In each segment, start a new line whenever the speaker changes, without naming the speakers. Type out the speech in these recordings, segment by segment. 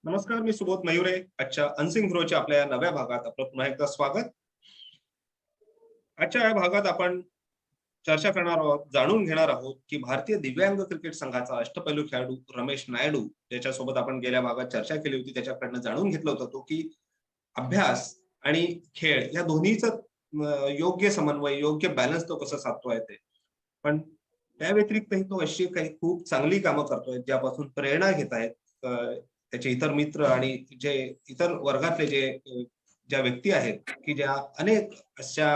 नमस्कार, मी सुबोध मयुरे. आजच्या अनसिंग च्या आपल्या नव्या भागात आपलं पुन्हा एकदा स्वागत. आजच्या या भागात आपण चर्चा करणार आहोत, जाणून घेणार आहोत की भारतीय दिव्यांग क्रिकेट संघाचा अष्टपैलू खेळाडू रमेश नायडू, ज्याच्यासोबत आपण गेल्या भागात चर्चा केली होती, त्याच्याकडनं जाणून घेतलं होतं तो की अभ्यास आणि खेळ या दोन्हीचं योग्य समन्वय, योग्य बॅलन्स तो कसा साधतोय ते. पण त्या व्यतिरिक्तही तो अशी काही खूप चांगली कामं करतोय, ज्यापासून प्रेरणा घेत आहेत त्याचे इतर मित्र आणि जे इतर वर्गातले ज्या व्यक्ती आहेत की ज्या अनेक अशा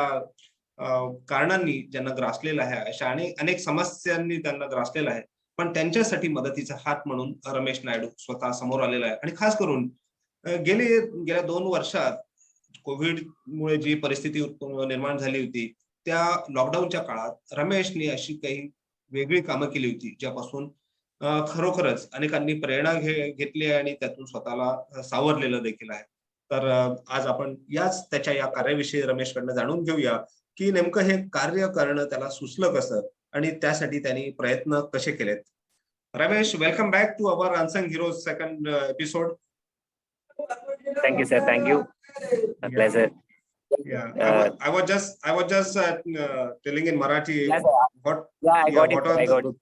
कारणांनी ज्यांना ग्रासलेलं आहे, अशा अनेक समस्यांनी त्यांना ग्रासलेलं आहे. पण त्यांच्यासाठी मदतीचा हात म्हणून रमेश नायडू स्वतः समोर आलेला आहे. आणि खास करून गेल्या 2 वर्षात कोविडमुळे जी परिस्थिती निर्माण झाली होती, त्या लॉकडाऊनच्या काळात रमेशने अशी काही वेगळी कामं केली होती, ज्यापासून खरोखरच अनेकांनी प्रेरणा घेतली आहे आणि त्यातून स्वतःला सावरलेलं देखील आहे. तर आज आपण त्याच्या या कार्याविषयी रमेशकडनं जाणून घेऊया की नेमकं हे कार्य करणं त्याला सुचलं कसं आणि त्यासाठी त्यांनी प्रयत्न कसे केलेत. Ramesh, welcome back to our unsung heroes second episode.
Thank you, sir. Thank you. A pleasure.
Yeah, I was just telling in Marathi.
Yes, sir. I got it.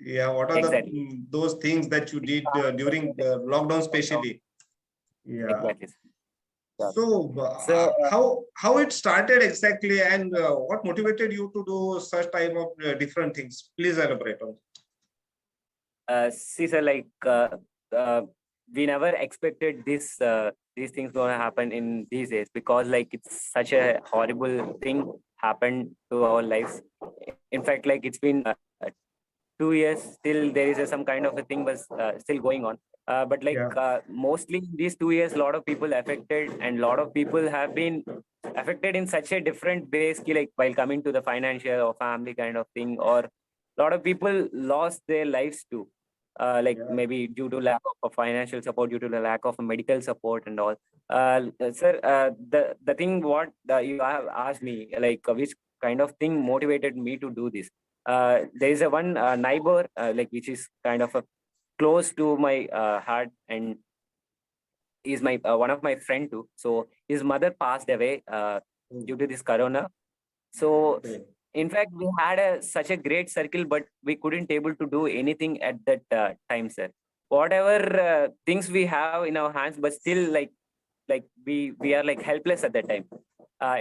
Yeah, what are
Exactly.
those things that you did during the lockdown, especially? Yeah.
Exactly.
So, how it started exactly, and what motivated you to do such type of different things? Please elaborate on it.
See, sir, we never expected these things gonna happen in these days, because it's such a horrible thing happened to our lives. In fact, it's been 2 years, still there is some kind of a thing was still going on. But mostly these 2 years, a lot of people affected, and a lot of people have been affected in such a different ways, while coming to the financial or family kind of thing, or a lot of people lost their lives too. Maybe due to lack of financial support, due to the lack of medical support and all. Sir, the thing what you have asked me, which kind of thing motivated me to do this. There is one neighbor, which is kind of close to my heart, and is my one of my friend too. So his mother passed away due to this corona. So in fact, we had such a great circle, but we couldn't able to do anything at that time, sir. Whatever things we have in our hands, but still we are helpless at that time.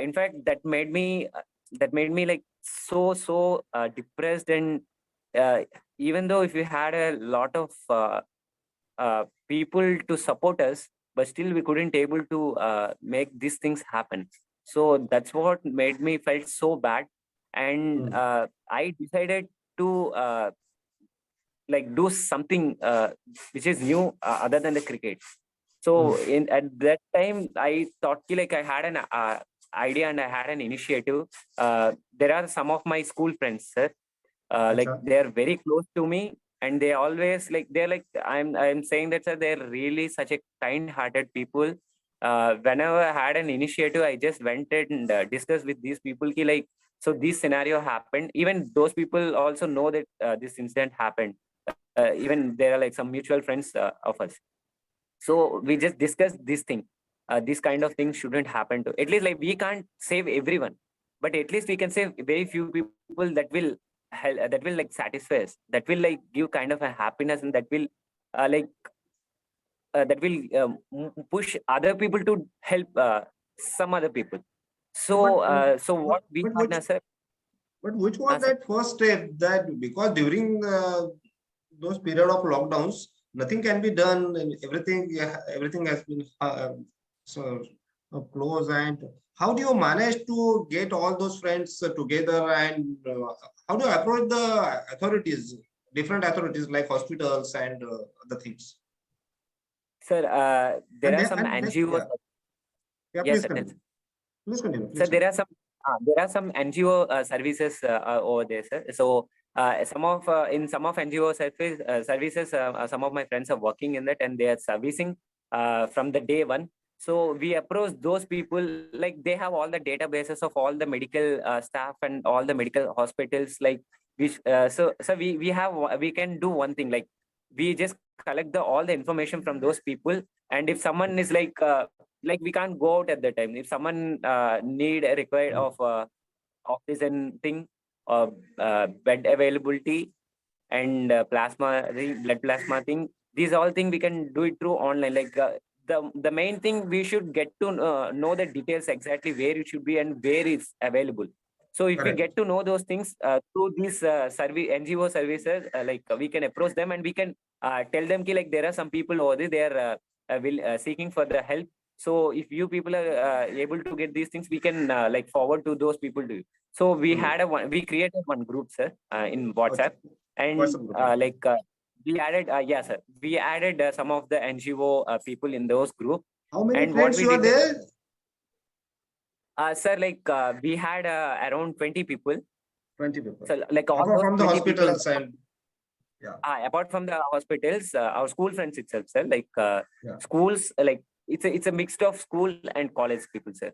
In fact, that made me so depressed, and even though if we had a lot of people to support us, but still we couldn't able to make these things happen. So that's what made me felt so bad. And I decided to do something which is new, other than the cricket. So at that time I thought I had an idea, and I had an initiative. There are some of my school friends, sir. They are very close to me, and they always I'm saying that, sir, they're really such a kind-hearted people. Whenever I had an initiative, I just went and discussed with these people so this scenario happened. Even those people also know that this incident happened. Even there are some mutual friends of us. So we just discussed this thing. This kind of thing shouldn't happen to. At least we can't save everyone, but at least we can save very few people that will help, that will satisfy us, that will give kind of a happiness, and that will push other people to help some other people. So so what we had, sir.
But which was that first step, that because during those period of lockdowns, nothing can be done, and everything has been so close. And how do you manage to get all those friends together, and how do you approach the authorities, different authorities like hospitals and other things?
Sir, there are some NGOs.
Yeah,
Yes,
please continue.
So there are some NGO services over there, sir. So in some of NGO services, some of my friends are working in that, and they are servicing from the day one. So we approach those people, they have all the databases of all the medical staff and all the medical hospitals, which so we can do one thing, we just collect all the information from those people. And if someone is like we can't go out at the time. If someone need a required of oxygen thing, or bed availability, and blood plasma thing, these all things we can do it through online. The main thing, we should get to know the details exactly where it should be and where it's available. So if we
Correct.
get to know those things through these NGO services, we can approach them, and we can tell them ki, like, there are some people over there, they are seeking for the help. So if you people are able to get these things, we can forward to those people to you. So we created one group, sir, in WhatsApp.
What's
And
up, Guru?
we added, yeah, sir, we added some of the NGO people in those group.
How many
And what
friends
we
you are
did,
there?
sir, we had around 20 people.
20 people.
So like all
Apart
those
from the
20 people
hospitals and
apart from the hospitals, our school friends itself, sir,
yeah.
schools, it's a mix of school and college people, sir.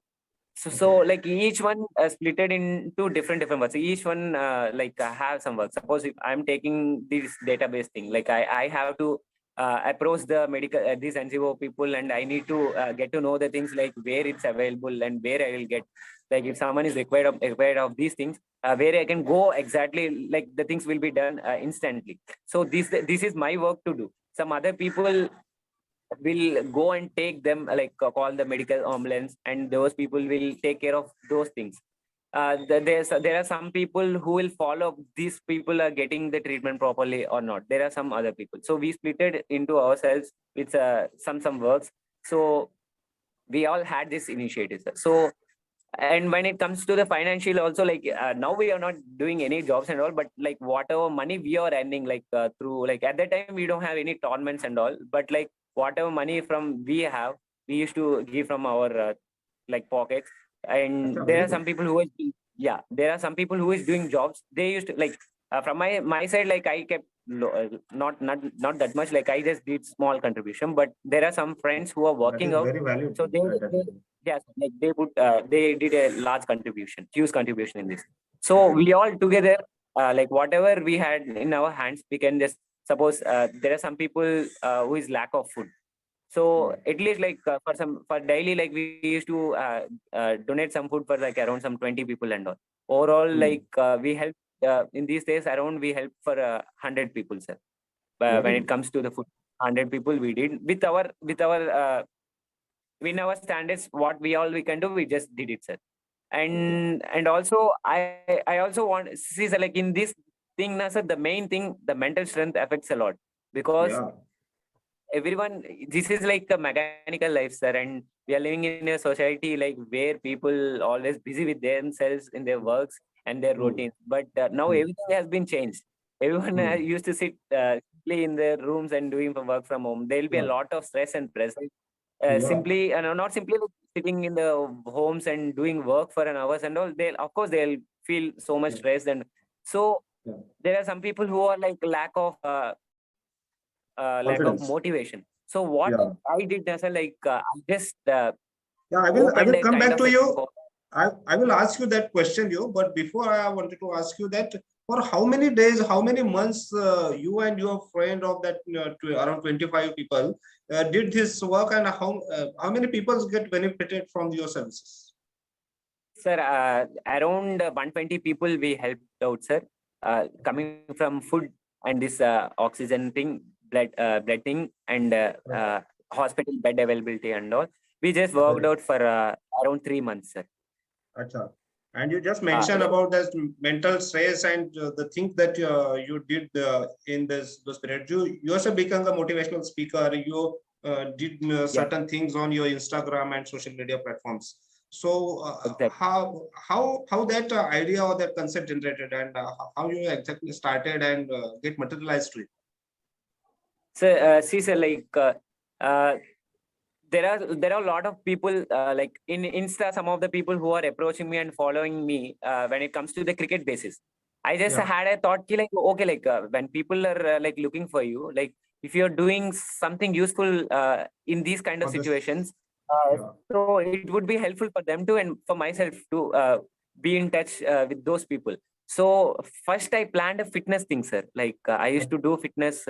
So
Okay.
like each one splitted into different works. Each one have some work. Suppose if I'm taking this database thing, like I have to approach the medical these NGO people, and I need to get to know the things, like where it's available and where I will get. Like if someone is required of these things, where I can go exactly, like the things will be done instantly. So this is my work to do. Some other people will go and take them, call the medical ambulance, and those people will take care of those things. There are some people who will follow these people are getting the treatment properly or not. There are some other people, so we split it into ourselves with some works. So we all had this initiative, sir. So, and when it comes to the financial also, now we are not doing any jobs and all, but like whatever money we are earning, through, like at that time we don't have any tournaments and all, but like whatever money from we have, we used to give from our pockets.
That's
And there
very
are some
good.
people who is, yeah, there are some people who is doing jobs. They used to from my side, like I kept not that much, like I just did small contribution. But there are some friends who are
That
working
is
out,
very
so
valuable.
they yes, like they did a large contribution, huge contribution in this. So we all together, like whatever we had in our hands, we can just suppose there are some people who is lack of food. So
Yeah.
at least for daily, like we used to donate some food for like around some 20 people and all. Overall,
Hmm.
we help in these days around, we help for 100 people, sir.
Very
When it
good.
comes to the food, 100 people we did with our in our standards, what we can do, we just did it, sir.
Okay.
And also I also want see, sir, like in this thing now, sir, the main thing, the mental strength affects a lot, because
Yeah.
everyone, this is like a mechanical life, sir, and we are living in a society like where people always busy with themselves in their works and their
True.
routines. But now
Hmm.
everything has been changed. Everyone
Hmm.
used to sit simply in their rooms and doing work from home. There will be a
Yeah.
lot of stress and pressure,
Yeah.
simply not simply like sitting in the homes and doing work for an hours and all. They'll, of course, they'll feel so much
Yeah.
stressed. And so
Yeah.
there are some people who are like lack of
Confidence.
motivation. So what
Yeah.
I did as I just
Yeah. I
opened
will
a
come
kind
back
of
to
a
you. I will ask you that question, you. But before I wanted to ask you that for how many days, how many months you and your friend of that around 25 people did this work, and how many people get benefited from your services?
sir, around 120 people we helped out, sir, coming from food and this oxygen thing, blood thing, and
Right.
hospital bed availability and all. We just worked
Correct.
out for around 3 months, sir.
Acha. And you just
uh,
mentioned about that mental stress and the things that you did in this those period. You also become a motivational speaker. You did
yeah,
certain things on your Instagram and social media platforms. So
exactly.
how that idea or that concept generated, and how you exactly started and get materialized to it?
So see, sir, uh, there are a lot of people like in Insta, some of the people who are approaching me and following me when it comes to the cricket basis. I just
Yeah.
had a thought ki, like, okay, when people are looking for you, like if you're doing something useful in these kind of
On this.
situations,
Yeah.
so it would be helpful for them to, and for myself to be in touch with those people. So first I planned a fitness thing, sir. I used to do fitness.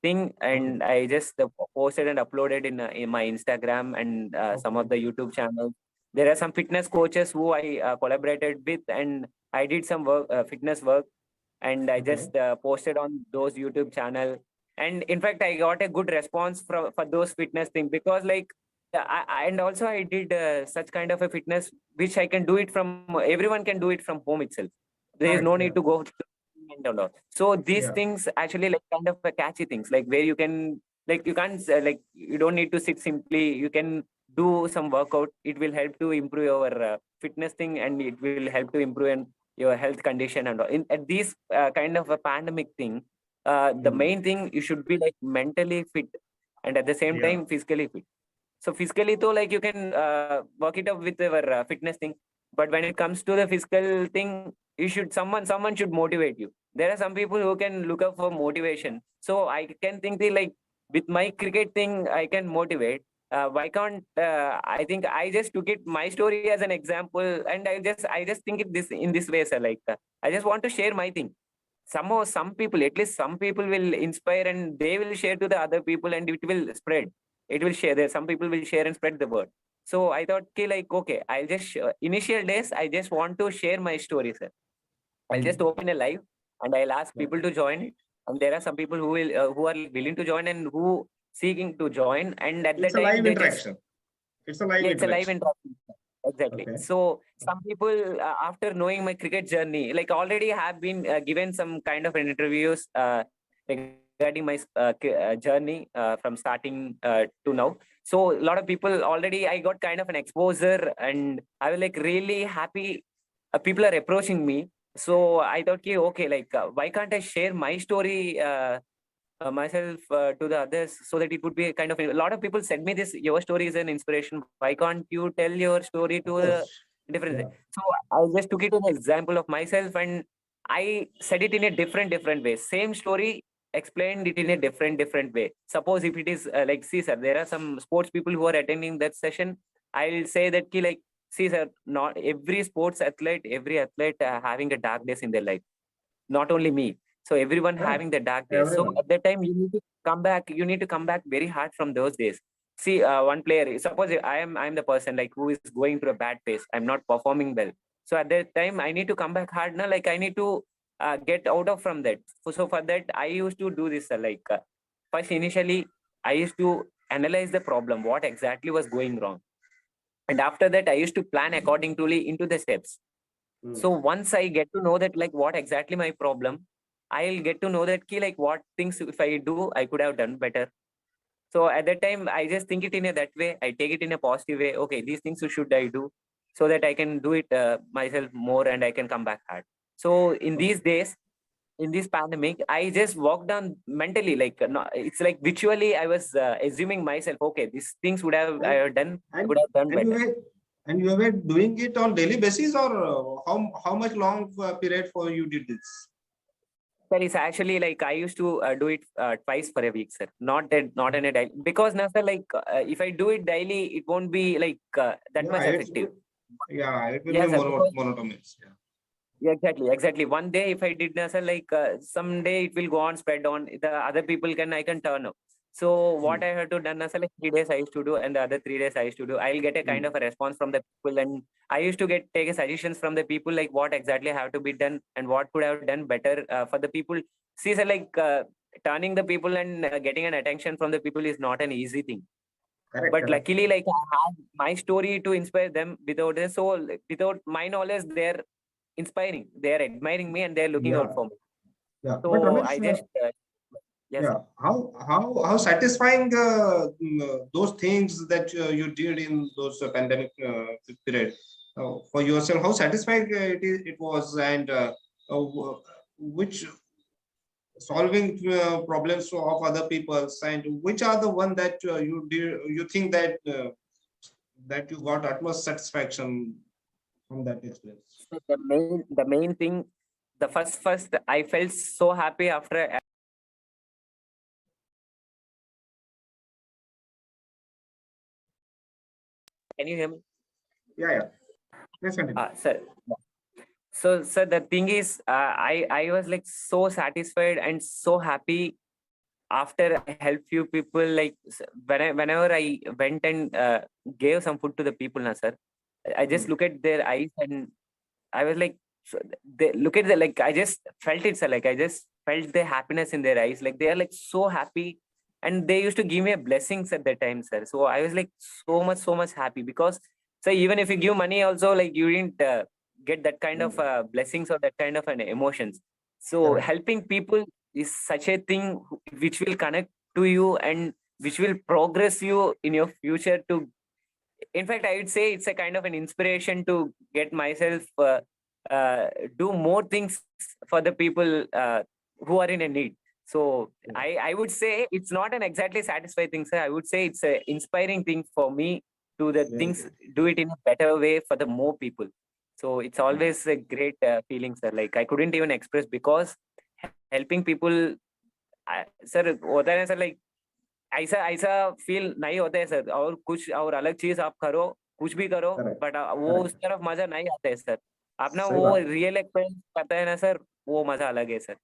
thing, and I just posted and uploaded in my Instagram and some of the YouTube channels. There are some fitness coaches who I collaborated with, and I did some work, fitness work, and I just posted on those YouTube channel. And in fact, I got a good response for those fitness thing, because like and also I did such kind of a fitness which I can do it from, everyone can do it from home itself. There is
Correct.
no
Yeah.
need to go to and all. So these
Yeah.
things actually like kind of a catchy things, like where you can, like you can't like you don't need to sit simply, you can do some workout. It will help to improve your fitness thing, and it will help to improve your health condition and all. At this kind of a pandemic thing, the main thing, you should be like mentally fit and at the same
Yeah.
time physically fit. So physically though, like you can work it up with your fitness thing, but when it comes to the physical thing, you should, someone should motivate you. There are some people who can look up for motivation, so I can think the, like with my cricket thing I can motivate. Why can't I think I just took it my story as an example, and I just think it this in this way, sir. Like I just want to share my thing. Somehow some people, at least some people will inspire, and they will share to the other people, and it will spread. It will share there, some people will share and spread the word. So I thought, okay, like okay, I'll just initial days I just want to share my story, sir. I'll just open a live and I'll ask
Yeah.
people to join it. And there are some people who will who are willing to join and who seeking to join. And at the
It's a
time
live
they just,
interaction. It's a live
yeah, it's a live
interaction.
interaction. Exactly.
Okay.
So some people, after knowing my cricket journey, like already have been given some kind of an interviews regarding my journey from starting to now. So a lot of people already, I got kind of an exposure, and I was like really happy. People are approaching me. So I thought, okay, like why can't I share my story? Myself to the others, so that it would be a kind of a lot of people said me this, your story is an inspiration, why can't you tell your story
Of
to a
course.
different?
Yeah.
So I just took it as an example of myself, and I said it in a different way, same story, explained it in a different way. Suppose if it is like, see sir, there are some sports people who are attending that session. I'll say that ki, like, see sir, not every sports athlete, every athlete having a dark days in their life, not only me. So everyone
Correct.
having the dark days. So
Everyone.
at that time, you need to come back. You need to come back very hard from those days. See, one player. Suppose I'm the person like who is going through a bad phase. I'm not performing well. So at that time, I need to come back hard. Now, like I need to get out of from that. So for that, I used to do this. First, initially, I used to analyze the problem. What exactly was going wrong, and after that, I used to plan accordingly into the steps.
Mm.
So once I get to know that like what exactly my problem, I'll get to know that key, like what things if I do I could have done better. So at that time I just think it in a that way, I take it in a positive way. Okay, these things should I do, so that I can do it myself more and I can come back hard. So in
Okay.
these days, in this pandemic, I just walked on mentally, like no, it's like virtually I was assuming myself, okay, these things would have I
And
have done, I
and
could have done
and you
better.
were doing it on daily basis, or how much long period for you did this?
Sir, it's actually like I used to do it twice for a week, sir. Not in a daily, because now, sir, like if I do it daily, it won't be like that
Yeah,
much effective.
it will be
Yes, sir. Because
monotonous. Yeah.
yeah, exactly. One day, if I did, na, sir, like someday it will go on spread on. The other people can I can turn up. So what
Mm.
I had to done, na, sir, like 3 days I used to do, and the other 3 days I used to do. I'll get a kind
Mm.
of a response from the people, and I used to get take a suggestions from the people, like what exactly have to be done and what could have done better for the people. See, sir, like turning the people and getting an attention from the people is not an easy thing.
Correct.
But
Correct.
luckily, like I have my story to inspire them. Without this, so like, without my knowledge, they're inspiring. They're admiring me and they're looking out
Yeah.
for me.
Yeah. But
So
Ramesh,
I just yes,
yeah,
sir.
how satisfying those things that you did in those pandemic period for yourself? How satisfying it was, and which solving problems of other people's, and which are the one that you think that that you got utmost satisfaction from that experience?
So the main thing, the first I felt so happy after. Can you hear me?
Yeah, yeah. Let's continue.
Sir. So, sir, the thing is, I was like so satisfied and so happy after I help few people, like whenever I went and gave some food to the people, na sir, I just look at their eyes and I was like, so they look at the, like, I just felt it, sir. Like, I just felt the happiness in their eyes. Like, they are like so happy. And they used to give me a blessings at that time, sir. So I was like so much happy because, so even if you give money also, like, you didn't get that kind of blessings or that kind of an emotions. So
Correct.
helping people is such a thing which will connect to you and which will progress you in your future to, in fact, I would say it's a kind of an inspiration to get myself uh, do more things for the people who are in a need. So
Yeah.
I would say it's not an exactly satisfied thing, sir. I would say it's a inspiring thing for me to the
Very
things,
good.
do it in a better way for the more people. So it's
Yeah.
always a great feeling, sir. Like, I couldn't even express because helping people, sir, होता है ना, sir, like, ऐसा ऐसा feel नहीं होता है sir, और कुछ और अलग चीज आप करो, कुछ भी करो,
Correct.
बट वो उस
Correct.
तरफ मजा नहीं आता है सर। आप ना
सही
वो
बात है।
रियल एक्सपीरियंस करते हैं ना सर, वो मजा अलग है सर।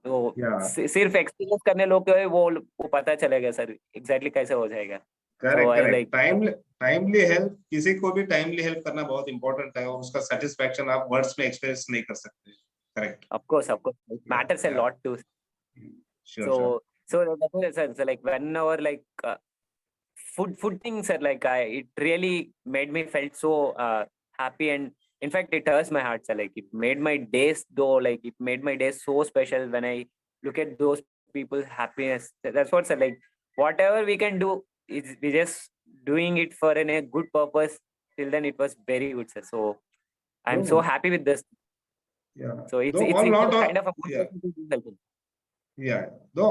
तो
Yeah.
सिर्फ एक्सपीरियंस करने लोग को है, वो पता चलेगा सर एग्जैक्टली कैसे हो जाएगा। So
correct
I
correct.
Like,
timely help, किसी को भी टाइमली हेल्प करना बहुत इंपॉर्टेंट है और उसका सेटिस्फेक्शन आप वर्ड्स में एक्सप्रेस नहीं कर सकते। करेक्ट।
ऑफ कोर्स इट
या
मैटर्स अ
या
lot too.
Sure sure.
So that's it, sir. So like whenever like food things are like, I it really made me felt so happy, and in fact it touched my heart, sir. Like, it made my days though, like it made my days so special when I look at those people's happiness. That's what, sir, like, whatever we can do is we just doing it for a good purpose. Till then it was very good, sir. So I'm so
No,
happy with this.
yeah.
So it's
Though
it's
on
it's
not
a
a,
kind of a
yeah,
motivation to do something.
yeah. Though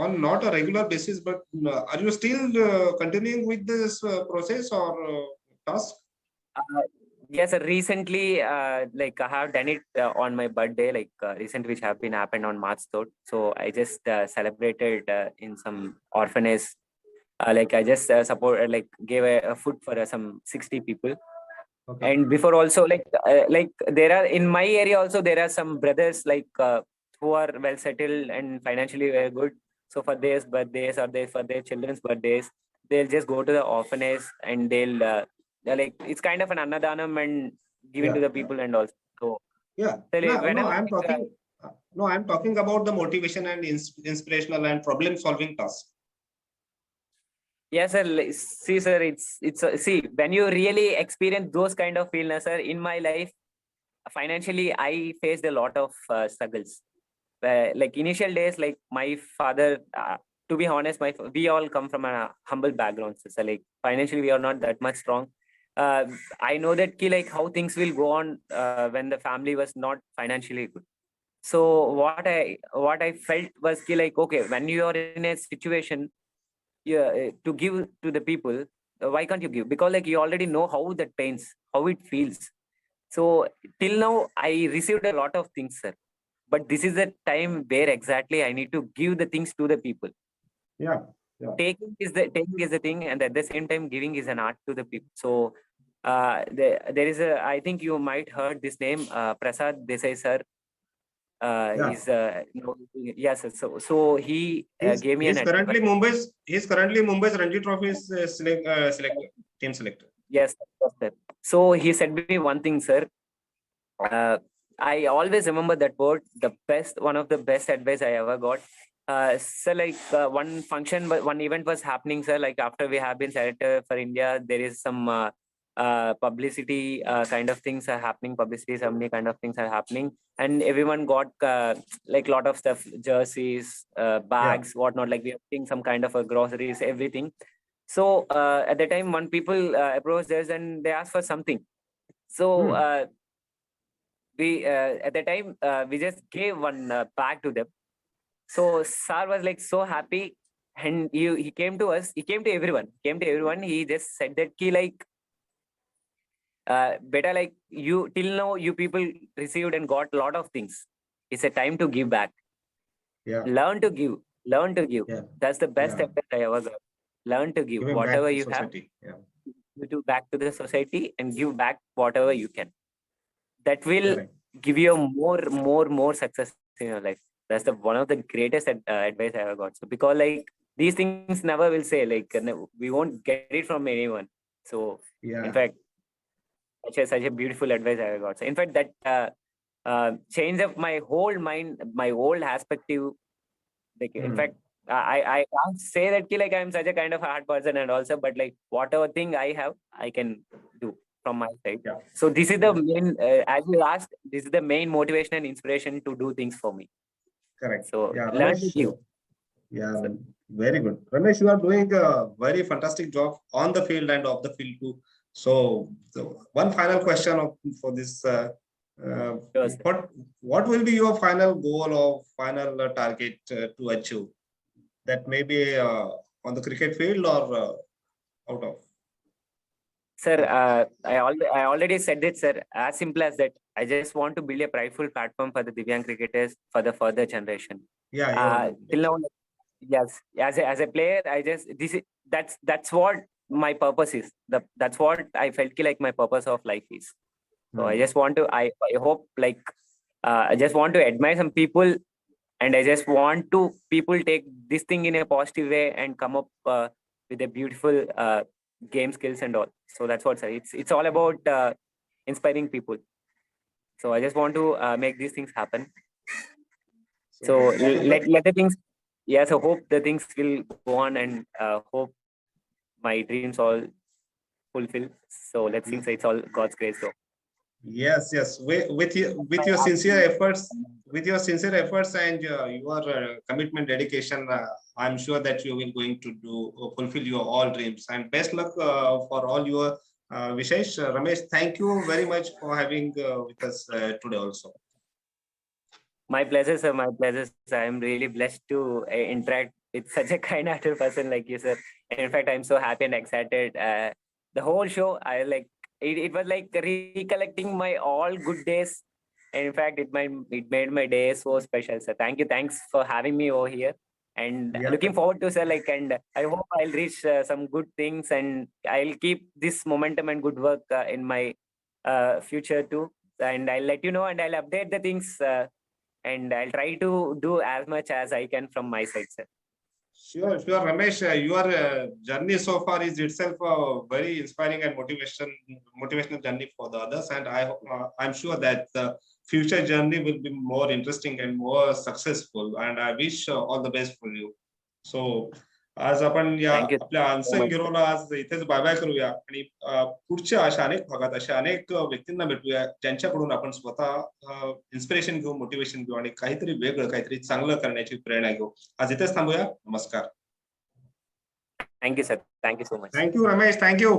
on not a regular basis, but are you still continuing with this process or task?
Uh, yes, sir. Recently, like I have done it on my birthday, like recently, which have been happened on March 3rd. So I just celebrated in some orphanage. Like, I just like gave a food for some 60 people.
Okay.
And before also, like there are in my area also there are some brothers like who are well settled and financially very good. So for their birthdays or for their children's birthdays, they'll just go to the orphanage and they're like, it's kind of an annadanam and given to
Yeah,
the
yeah,
people and also. So
yeah. No, no,
whenever
I'm
like,
talking. No, I'm talking about the motivation and inspirational and problem solving task.
yes, sir. See, sir, it's see, when you really experience those kind of feelings, sir. In my life, financially, I faced a lot of struggles. Like initial days, like my father, to be honest, we all come from a humble background. So like financially, we are not that much strong. Uh, I know that ki, like how things will go on when the family was not financially good. So what I felt was ki, like, okay, when you are in a situation, yeah, to give to the people, why can't you give? Because like you already know how that pains, how it feels. So till now, I received a lot of things, sir. But this is the time where exactly I need to give the things to the people.
Yeah, yeah.
Taking is the thing, and at the same time, giving is an art to the people. So there is a, I think you might heard this name, Prasad Desai sir.
Yeah.
Is yes, sir. So he gave me an
He's
advice.
currently Mumbai's Ranji Trophy's selector, team selector.
Yes, sir. So he said me one thing, sir. Uh, I always remember that word, one of the best advice I ever got. So like one function, but one event was happening, sir. Like after we have been selected for India, there is some publicity kind of things are happening. Publicity ceremony kind of things are happening, and everyone got like lot of stuff, jerseys,
Yeah.
bags, whatnot. Like we are seeing some kind of groceries, everything. So at the time, when people approached us and they asked for something, so
Hmm.
we at the time we just gave one bag to them. So Sar was like so happy, and he came to us. He came to everyone. He just said that key, like better, like you till now you people received and got a lot of things. It's a time to give back.
Yeah.
Learn to give. Learn to give.
Yeah.
That's the best
Yeah.
advice I ever got. Learn to give
Giving back
whatever
to
you have.
society. Yeah.
You do back to the society and give back whatever you can. That will
Correct.
give you more success in your life. That's the one of the greatest advice I ever got. So because like these things never will say, like we won't get it from anyone. So in
Yeah.
fact, such a beautiful advice I ever got. So in fact, that changed up my whole mind, my whole perspective. Like in fact, I can't say that ki, like I'm such a kind of hard person and also, but like whatever thing I have, I can do from my side.
Yeah.
So this is the main, as you asked, this is the main motivation and inspiration to do things for me.
Correct.
So
Yeah,
learn to
Ramesh.
give.
Yeah,
So,
very good. Ramesh, you are doing a very fantastic job on the field and off the field too. So one final question for this: uh,
sure, sir.
what will be your final goal or final target to achieve? That may be on the cricket field or out of.
Sir, I already said it, sir. As simple as that. I just want to build a prideful platform for the Divyang cricketers for the further generation.
Yeah, you.
Till now, yes, as a player, I just that's what my purpose is. That's what I felt like my purpose of life is. So I just want to I hope like I just want to admire some people, and I just want to people take this thing in a positive way and come up with a beautiful game skills and all. So that's what, sir. It's all about inspiring people. So I just want to make these things happen. So
So all the best.
let the things, yeah. So hope the things will go on, and hope my dreams all fulfill. So let's think, so it's all God's grace. So
Yes, yes. With your sincere efforts, and your commitment, dedication, I'm sure that you will going to do fulfill your all dreams. And best luck for all your wishes. Ramesh, thank you very much for having with us today also.
my pleasure, sir. My pleasure, sir. I'm really blessed to interact with such a kind-hearted person like you, sir. And in fact, I'm so happy and excited. The whole show, I like it. It was like recollecting my all good days. And in fact, it made my day so special, sir. Thank you. Thanks for having me over here. And
Yeah,
looking forward to, sir. Like, and I hope I'll reach some good things, and I'll keep this momentum and good work in my future too. And I'll let you know, and I'll update the things. And I'll try to do as much as I can from my side, sir.
sure, sure, Ramesh. Your journey so far is itself a very inspiring and motivational journey for the others, and I'm sure that the future journey will be more interesting and more successful. And I wish all the best for you. So आज आपण या
Thank you
आपल्या
so
unsung
much, sir.
हिरोला आज इथेच bye bye करूया आणि पुढच्या अशा अनेक भागात अशा अनेक व्यक्तींना भेटूया ज्यांच्याकडून आपण स्वतः इन्स्पिरेशन घेऊ, मोटिवेशन घेऊ आणि काहीतरी वेगळं, काहीतरी चांगलं करण्याची प्रेरणा घेऊ. आज इथेच थांबूया. नमस्कार.
Thank you, sir. Thank you so much.
Thank you Ramesh. Thank you.